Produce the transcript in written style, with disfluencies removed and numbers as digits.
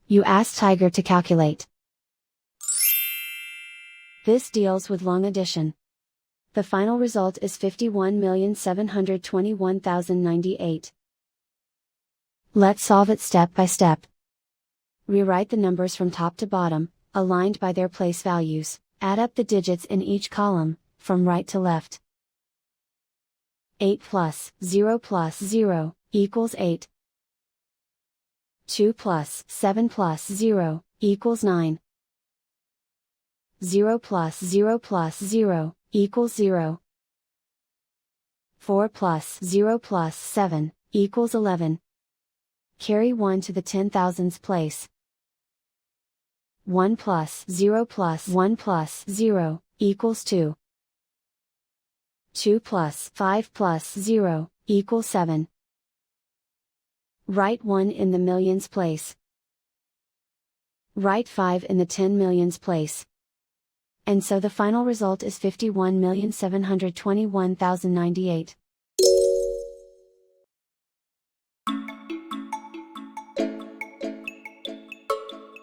You ask Tiger to calculate. This deals with long addition. The final result is 51,721,098. Let's solve it step by step. Rewrite the numbers from top to bottom, aligned by their place values. Add up the digits in each column, from right to left. 8 plus 0 plus 0 equals 8. 2 plus 7 plus 0 equals 9. 0 plus 0 plus 0 equals 0. 4 plus 0 plus 7 equals 11. Carry 1 to the 10,000s place. 1 plus 0 plus 1 plus 0 equals 2. 2 plus 5 plus 0 equals 7. Write 1 in the millions place. Write 5 in the 10 millions place. And so the final result is 51,721,098.